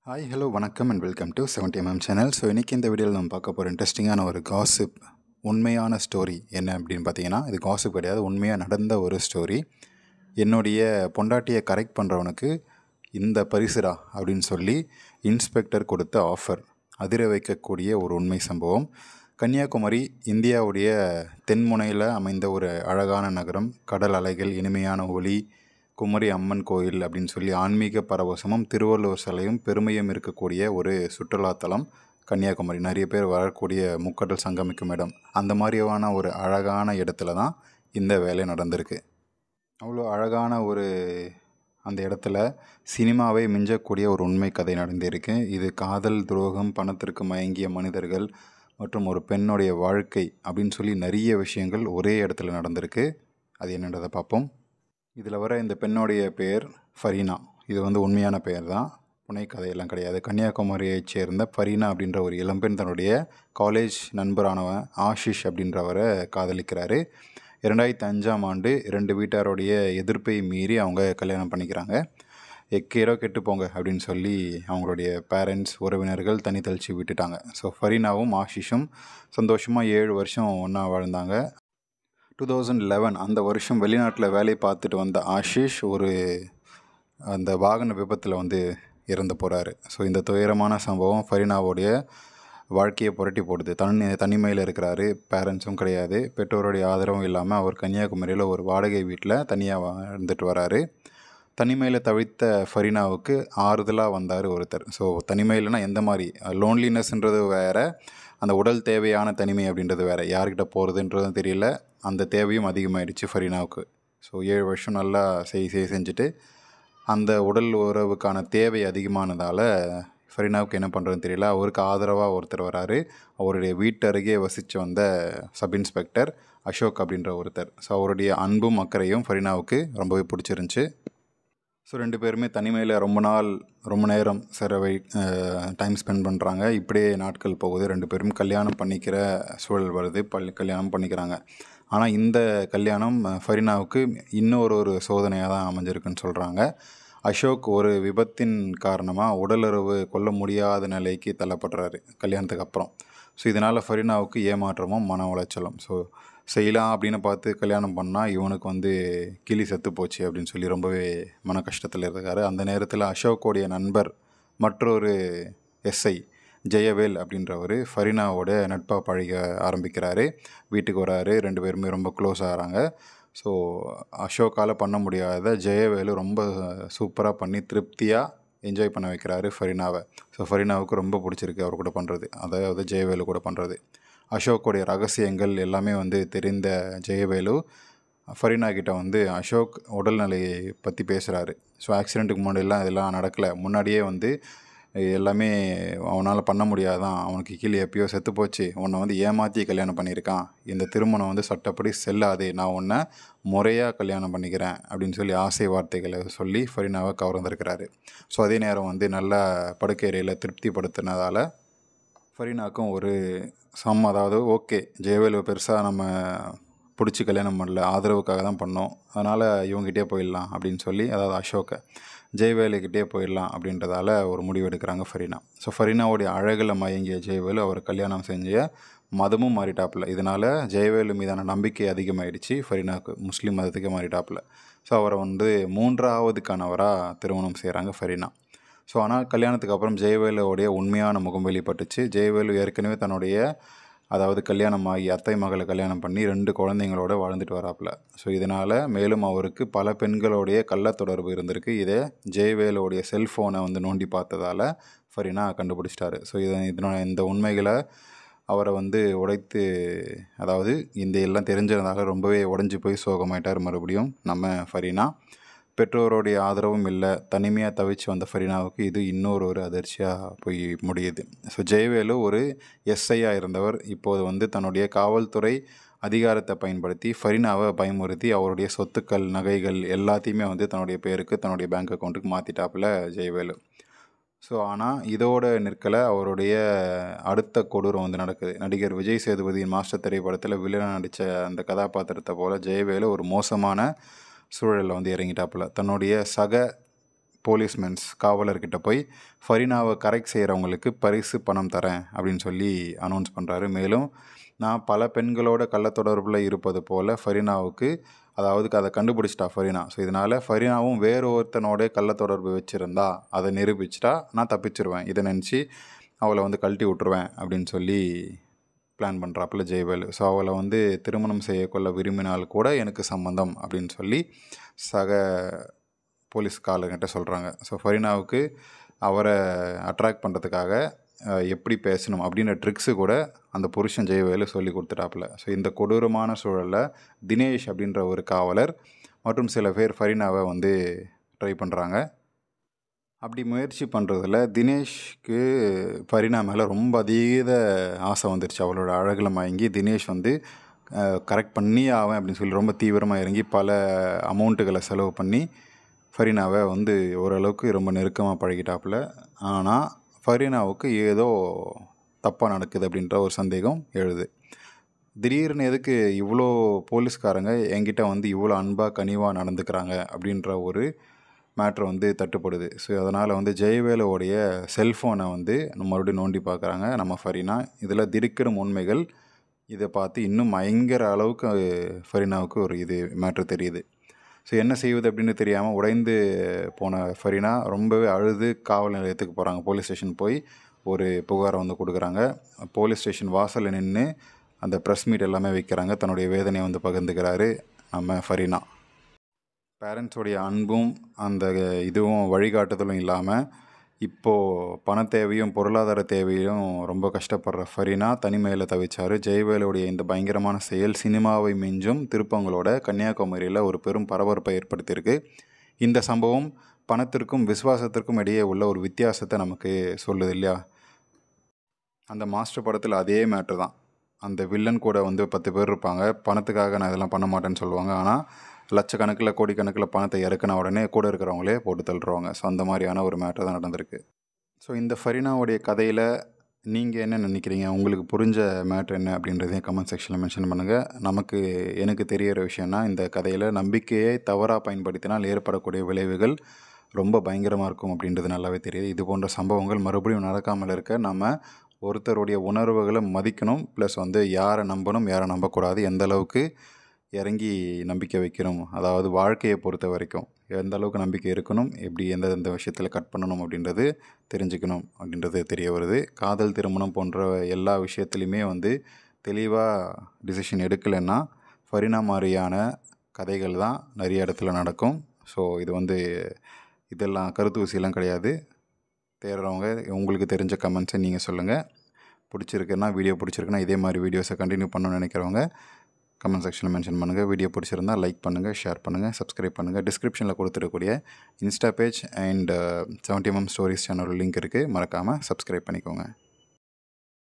Hi hello வணக்கம் and welcome to 70mm channel. So இன்றைக்கி இந்த வீடியோவில் நம்ம பார்க்க போகிற இன்ட்ரெஸ்டிங்கான ஒரு காசிப் உண்மையான ஸ்டோரி என்ன அப்படின்னு பார்த்தீங்கன்னா, இது காசிப் கிடையாது, உண்மையாக நடந்த ஒரு ஸ்டோரி. என்னுடைய பொண்டாட்டியை கரெக்ட் பண்ணுறவனுக்கு இந்த பரிசுரா அப்படின்னு சொல்லி இன்ஸ்பெக்டர் கொடுத்த ஆஃபர் அதிர வைக்கக்கூடிய ஒரு உண்மை சம்பவம். கன்னியாகுமரி இந்தியாவுடைய தென்முனையில் அமைந்த ஒரு அழகான நகரம். கடல் அலைகள், இனிமையான ஒளி, குமரி அம்மன் கோயில் அப்படின்னு சொல்லி ஆன்மீக பரவசமும் திருவள்ளுவர் சிலையும் பெருமையும் இருக்கக்கூடிய ஒரு சுற்றுலாத்தலம் கன்னியாகுமரி. நிறைய பேர் வரக்கூடிய முக்கடல் சங்கமிக்கும் இடம். அந்த மாதிரியான ஒரு அழகான இடத்துல தான் இந்த வேலை நடந்திருக்கு. அவ்வளோ அழகான ஒரு அந்த இடத்துல சினிமாவை மிஞ்சக்கூடிய ஒரு உண்மை கதை நடந்திருக்கு. இது காதல், துரோகம், பணத்திற்கு மயங்கிய மனிதர்கள் மற்றும் ஒரு பெண்ணுடைய வாழ்க்கை அப்படின்னு சொல்லி நிறைய விஷயங்கள் ஒரே இடத்துல நடந்திருக்கு. அது என்னன்றதை பார்ப்போம். இதில் வர இந்த பெண்ணுடைய பெயர் ஃபரீனா. இது உண்மையான பெயர் தான், புனை கதையெல்லாம் கிடையாது. கன்னியாகுமரியைச் சேர்ந்த ஃபரீனா அப்படின்ற ஒரு இளம்பெண் தன்னுடைய காலேஜ் நண்பரானவன் ஆஷிஷ் அப்படின்றவரை காதலிக்கிறாரு. 2005ஆம் ஆண்டு 2 வீட்டாருடைய எதிர்ப்பை மீறி அவங்க கல்யாணம் பண்ணிக்கிறாங்க. எக்கேரோ கெட்டு போங்க அப்படின்னு சொல்லி அவங்களுடைய பேரண்ட்ஸ், உறவினர்கள் தனி தெளித்து விட்டுட்டாங்க. ஸோ ஃபரீனாவும் ஆஷிஷும் சந்தோஷமாக 7 வருஷம் ஒன்றா வாழ்ந்தாங்க. 2011 அந்த வருஷம் வெளிநாட்டில் வேலை பார்த்துட்டு வந்த ஆஷிஷ் அந்த வாகன விபத்தில் இறந்து போகிறாரு. ஸோ இந்த துயரமான சம்பவம் ஃபரீனாவுடைய வாழ்க்கையை புரட்டி போடுது. தனிமையில் இருக்கிறாரு, பேரண்ட்ஸும் கிடையாது, பெற்றோருடைய ஆதரவும் இல்லாமல் அவர் கன்னியாகுமரியில் ஒரு வாடகை வீட்டில் தனியாக இருந்துட்டு வராரு. தனிமையில் தவித்த ஃபரீனாவுக்கு ஆறுதலாக வந்தார் ஒருத்தர். ஸோ தனிமையில்னா எந்த மாதிரி, லோன்லினஸ்ன்றது வேறு, அந்த உடல் தேவையான தனிமை அப்படின்றது வேறு. யார்கிட்ட போகிறதுன்றதும் தெரியல, அந்த தேவையும் அதிகமாகிடுச்சு ஃபரீனாவுக்கு. ஸோ 7 வருஷம் நல்லா செஞ்சுட்டு அந்த உடல் உறவுக்கான தேவை அதிகமானதால் ஃபரீனாவுக்கு என்ன பண்ணுறதுன்னு தெரியல. அவருக்கு ஆதரவாக ஒருத்தர் வராரு. அவருடைய வீட்டு அருகே வசித்து வந்த சப் இன்ஸ்பெக்டர் அசோக் அப்படின்ற ஒருத்தர். ஸோ அவருடைய அன்பும் அக்கறையும் ஃபரீனாவுக்கு ரொம்பவே பிடிச்சிருந்துச்சி. ஸோ 2 பேருமே தனிமையில் ரொம்ப நேரம் டைம் ஸ்பெண்ட் பண்ணுறாங்க. இப்படியே நாட்கள் போகுது. 2 பேரும் கல்யாணம் பண்ணிக்கிற சூழல் வருது. கல்யாணம் பண்ணிக்கிறாங்க. ஆனால் இந்த கல்யாணம் ஃபரீனாவுக்கு இன்னொரு சோதனையாக தான் அமைஞ்சிருக்குன்னு சொல்கிறாங்க. அசோக் ஒரு விபத்தின் காரணமாக உடலுறவு கொள்ள முடியாத நிலைக்கு தள்ளப்படுறாரு கல்யாணத்துக்கு அப்புறம். ஸோ இதனால் ஃபரீனாவுக்கு ஏமாற்றமும் மன உளைச்சலும். ஸோ செய்யலாம் அப்படின்னு பார்த்து கல்யாணம் பண்ணால் இவனுக்கு கிளி செத்து போச்சு அப்படின்னு சொல்லி ரொம்பவே மன கஷ்டத்தில் இருக்காரு. அந்த நேரத்தில் அசோக்கோடைய நண்பர் மற்றொரு எஸ்ஐ ஜெயவேல் அப்படின்றவர் ஃபரீனாவோட நட்பாக பழக ஆரம்பிக்கிறாரு. வீட்டுக்கு வராரு. 2 பேருமே ரொம்ப க்ளோஸ் ஆகிறாங்க. ஸோ அசோக்கால் பண்ண முடியாத ஜெயவேலு ரொம்ப சூப்பராக பண்ணி திருப்தியாக என்ஜாய் பண்ண வைக்கிறாரு ஃபரீனாவை. ஸோ ஃபரீனாவுக்கு ரொம்ப பிடிச்சிருக்கு அவர் கூட பண்ணுறது, அதாவது ஜெயவேலு கூட பண்ணுறது. அசோக்கோடைய ரகசியங்கள் எல்லாமே தெரிந்த ஜெயவேலு ஃபரீனா கிட்ட அசோக் உடல்நிலையை பற்றி பேசுகிறாரு. ஸோ ஆக்சிடெண்ட்டுக்கு முன்னாடியெல்லாம் இதெல்லாம் நடக்கலை. முன்னாடியே எல்லாமே அவனால் பண்ண முடியாதான், அவனுக்கு கீழே எப்பயோ செத்து போச்சு, உன்னை ஏமாற்றி கல்யாணம் பண்ணியிருக்கான், இந்த திருமணம் சட்டப்படி செல்லாது, நான் உன்னை முறையாக கல்யாணம் பண்ணிக்கிறேன் அப்படின்னு சொல்லி ஆசை வார்த்தைகளை சொல்லி ஃபரீனாவை கவர்ந்திருக்கிறாரு. ஸோ அதே நேரம் நல்லா படுக்கையறையில் திருப்திப்படுத்தினதால் ஃபரீனாவுக்கும் ஒரு அதாவது ஓகே, ஜெயவேலு பெருசாக நம்ம பிடிச்சி கல்யாணம் பண்ணல, ஆதரவுக்காக தான் பண்ணோம், அதனால் இவங்ககிட்டே போயிடலாம் அப்படின்னு சொல்லி, அதாவது அசோக்கை ஜெயவேலுக்கிட்டே போயிடலாம் அப்படின்றதால ஒரு முடிவு எடுக்கிறாங்க ஃபரீனா. ஸோ ஃபரீனாவுடைய அழகில் மயங்கிய ஜெயவேலு அவர் கல்யாணம் செஞ்ச மதமும் மாறிட்டாப்புல. இதனால் ஜெயவேலு மீதான நம்பிக்கை அதிகமாகிடுச்சு ஃபரீனாவுக்கு. முஸ்லீம் மதத்துக்கு மாறிட்டாப்புல. ஸோ அவரை 3ஆவது கணவராக திருமணம் செய்கிறாங்க ஃபரீனா. ஸோ ஆனால் கல்யாணத்துக்கு அப்புறம் ஜெயவேலுவோடைய உண்மையான முகம் வெளிப்பட்டுச்சு. ஜெயவேலு ஏற்கனவே தன்னுடைய கல்யாணமாகி அத்தை மகளை கல்யாணம் பண்ணி 2 குழந்தைங்களோட வாழ்ந்துட்டு வராப்புல. ஸோ இதனால் மேலும் அவருக்கு பல பெண்களோடைய கள்ள தொடர்பு இருந்திருக்கு. இதை ஜெயவேலுவோடைய செல்ஃபோனை நோண்டி பார்த்ததால் ஃபரீனா கண்டுபிடிச்சிட்டாரு. ஸோ இந்த உண்மைகளை அவரை உடைத்து, அதாவது இந்த எல்லாம் தெரிஞ்சதுனால ரொம்பவே உடஞ்சி போய் சோகமாயிட்டார் மறுபடியும் நம்ம ஃபரீனா. பெற்றோருடைய ஆதரவும் இல்லை, தனிமையாக தவிச்சு வந்த ஃபரீனாவுக்கு இது இன்னொரு அதிர்ச்சியாக போய் முடியுது. ஸோ ஜெயவேலு ஒரு எஸ்ஐயாக இருந்தவர் இப்போது தன்னுடைய காவல்துறை அதிகாரத்தை பயன்படுத்தி ஃபரீனாவை பயமுறுத்தி அவருடைய சொத்துக்கள், நகைகள் எல்லாத்தையுமே தன்னுடைய பேருக்கு, தன்னுடைய பேங்க் அக்கௌண்ட்டுக்கு மாற்றிட்டாப்புல ஜெயவேலு. ஸோ ஆனால் இதோடு நிற்கலை, அவருடைய அடுத்த கொடூரம் நடக்குது. நடிகர் விஜய் சேதுபதியின் மாஸ்டர் திரைப்படத்தில் வில்லனாக நடித்த அந்த கதாபாத்திரத்தை போல் ஜெயவேலு ஒரு மோசமான சூழலில் இறங்கிட்டாப்புல. தன்னுடைய சக போலீஸ்மென்ஸ் காவலர்கிட்ட போய் ஃபரீனாவை கரெக்ட் செய்கிறவங்களுக்கு பரிசு பணம் தரேன் அப்படின்னு சொல்லி அனௌன்ஸ் பண்ணுறாரு. மேலும் நான் பல பெண்களோட கள்ளத்தொடர்பில் இருப்பது போல் ஃபரீனாவுக்கு, அதாவது அதை கண்டுபிடிச்சிட்டா ஃபரீனா. ஸோ இதனால் ஃபரீனாவும் வேறு ஒருத்தனோட கள்ளத்தொடர்பு வச்சுருந்தா அதை நிரூபிச்சிட்டா நான் தப்பிச்சிருவேன், இதை நினச்சி அவளை வந்து கழட்டி விட்ருவேன் அப்படின்னு சொல்லி பிளான் பண்ணுறாப்புல ஜெயவேலு. ஸோ அவளை வந்து திருமணம் செய்யக்கொள்ள விரும்பினால் கூட எனக்கு சம்மந்தம் அப்படின்னு சொல்லி சக போலீஸ்காரர்கிட்ட சொல்கிறாங்க. ஸோ ஃபரீனாவுக்கு அவரை அட்ராக்ட் பண்ணுறதுக்காக எப்படி பேசணும் அப்படின்ற ட்ரிக்ஸு கூட அந்த புருஷன் ஜெயவேலு சொல்லி கொடுத்துட்டாப்புல. ஸோ இந்த கொடூரமான சூழலில் தினேஷ் அப்படின்ற ஒரு காவலர் மற்றும் சில பேர் ஃபரீனாவை வந்து ட்ரை பண்ணுறாங்க. அப்படி முயற்சி பண்ணுறதுல தினேஷ்க்கு ஃபரீனா மேலே ரொம்ப அதீத ஆசை வந்துருச்சு. அவளோட அழகில் மயங்கி தினேஷ் வந்து கரெக்ட் பண்ணி ஆவேன் அப்படின்னு சொல்லி ரொம்ப தீவிரமாக இறங்கி பல அமௌண்ட்டுகளை செலவு பண்ணி ஃபரீனாவை வந்து ஓரளவுக்கு ரொம்ப நெருக்கமாக பழகிட்டாப்புல. ஆனால் ஃபரீனாவுக்கு ஏதோ தப்பாக நடக்குது அப்படின்ற ஒரு சந்தேகம் எழுது. திடீர்னு எதுக்கு இவ்வளோ போலீஸ்காரங்க என்கிட்ட வந்து இவ்வளோ அன்பாக கனிவாக நடந்துக்கிறாங்க அப்படின்ற ஒரு மேட்ரு வந்து தட்டுப்படுது. ஸோ அதனால் வந்து ஜெயவேலுவோடைய செல்ஃபோனை வந்து மறுபடியும் நோண்டி பார்க்குறாங்க நம்ம ஃபரீனா. இதில் திடுக்கிடும் உண்மைகள் இதை பார்த்து இன்னும் பயங்கர அளவுக்கு ஃபரீனாவுக்கு ஒரு மேட்ரு தெரியுது. ஸோ என்ன செய்வது அப்படின்னு தெரியாமல் உடைந்து போன ஃபரீனா ரொம்பவே அழுது காவல் நிலையத்துக்கு போகிறாங்க. போலீஸ் ஸ்டேஷன் போய் ஒரு புகாரை வந்து கொடுக்குறாங்க. போலீஸ் ஸ்டேஷன் வாசலில் நின்று அந்த ப்ரெஸ் மீட் எல்லாமே வைக்கிறாங்க. தன்னுடைய வேதனையை வந்து பகிர்ந்துக்கிறாரு நம்ம ஃபரீனா. பேரண்ட்ஸோடைய அன்பும் அந்த இதுவும் வழிகாட்டுதலும் இல்லாமல் இப்போது பண தேவையும் பொருளாதார தேவையும் ரொம்ப கஷ்டப்படுற ஃபரீனா தனிமையில் தவிச்சார். ஜெயவேலுடைய இந்த பயங்கரமான செயல் சினிமாவை மிஞ்சும் திருப்பங்களோட கன்னியாகுமரியில் ஒரு பெரும் பரபரப்பை ஏற்படுத்தியிருக்கு. இந்த சம்பவம் பணத்திற்கும் விசுவாசத்திற்கும் இடையே உள்ள ஒரு வித்தியாசத்தை நமக்கு சொல்லுது இல்லையா? அந்த மாஸ்டர் படத்தில் அதே மேட்ரு தான். அந்த வில்லன் கூட வந்து 10 பேர் இருப்பாங்க. பணத்துக்காக நான் இதெல்லாம் பண்ண மாட்டேன்னு சொல்லுவாங்க. ஆனால் லட்சக்கணக்கில் கோடிக்கணக்கில் பணத்தை இறக்குன உடனே கூட இருக்கிறவங்களே போட்டு தள்ளுறவங்க. ஸோ அந்த மாதிரியான ஒரு மேட்டர் தான் நடந்திருக்கு. ஸோ இந்த ஃபரீனாவுடைய கதையில் நீங்கள் என்ன நினைக்கிறீங்க? உங்களுக்கு புரிஞ்ச மேட்ரு என்ன அப்படின்றதையும் கமெண்ட் செக்ஷனில் மென்ஷன் பண்ணுங்கள். எனக்கு தெரிகிற விஷயம்னா இந்த கதையில் நம்பிக்கையை தவறாக பயன்படுத்தினால் ஏற்படக்கூடிய விளைவுகள் ரொம்ப பயங்கரமாக இருக்கும் அப்படின்றது நல்லாவே தெரியுது. இது போன்ற சம்பவங்கள் மறுபடியும் நடக்காமல் இருக்க நம்ம ஒருத்தருடைய உணர்வுகளை மதிக்கணும். ப்ளஸ் வந்து யாரை நம்பணும் யாரை நம்பக்கூடாது, எந்த அளவுக்கு இறங்கி நம்பிக்கை வைக்கணும், அதாவது வாழ்க்கையை பொறுத்த வரைக்கும் எந்த அளவுக்கு நம்பிக்கை இருக்கணும், எப்படி எந்தெந்த விஷயத்தில் கட் பண்ணணும் அப்படின்றது தெரிஞ்சுக்கணும் அப்படின்றது தெரிய வருது. காதல் திருமணம் போன்ற எல்லா விஷயத்துலையுமே வந்து தெளிவாக டிசிஷன் எடுக்கலைன்னா ஃபரீனா மாதிரியான கதைகள் தான் நிறைய இடத்துல நடக்கும். ஸோ இது வந்து இதெல்லாம் கருத்து ஊசியெல்லாம் கிடையாது. தேடுறவங்க உங்களுக்கு தெரிஞ்ச கமெண்ட்ஸை நீங்கள் சொல்லுங்கள். பிடிச்சிருக்குன்னா வீடியோ பிடிச்சிருக்குன்னா இதே மாதிரி வீடியோஸை கண்டினியூ பண்ணணும்னு நினைக்கிறவங்க கமெண்ட் செக்ஷனில் மென்ஷன் பண்ணுங்கள். வீடியோ பிடிச்சிருந்தால் லைக் பண்ணுங்கள், ஷேர் பண்ணுங்கள், சப்ஸ்கிரைப் பண்ணுங்கள். டிஸ்கிரிப்ஷனில் கொடுத்துருக்கக்கூடிய Insta page and 70mm stories channel link இருக்குது, மறக்காமல் சப்ஸ்கிரைப் பண்ணிக்கோங்க.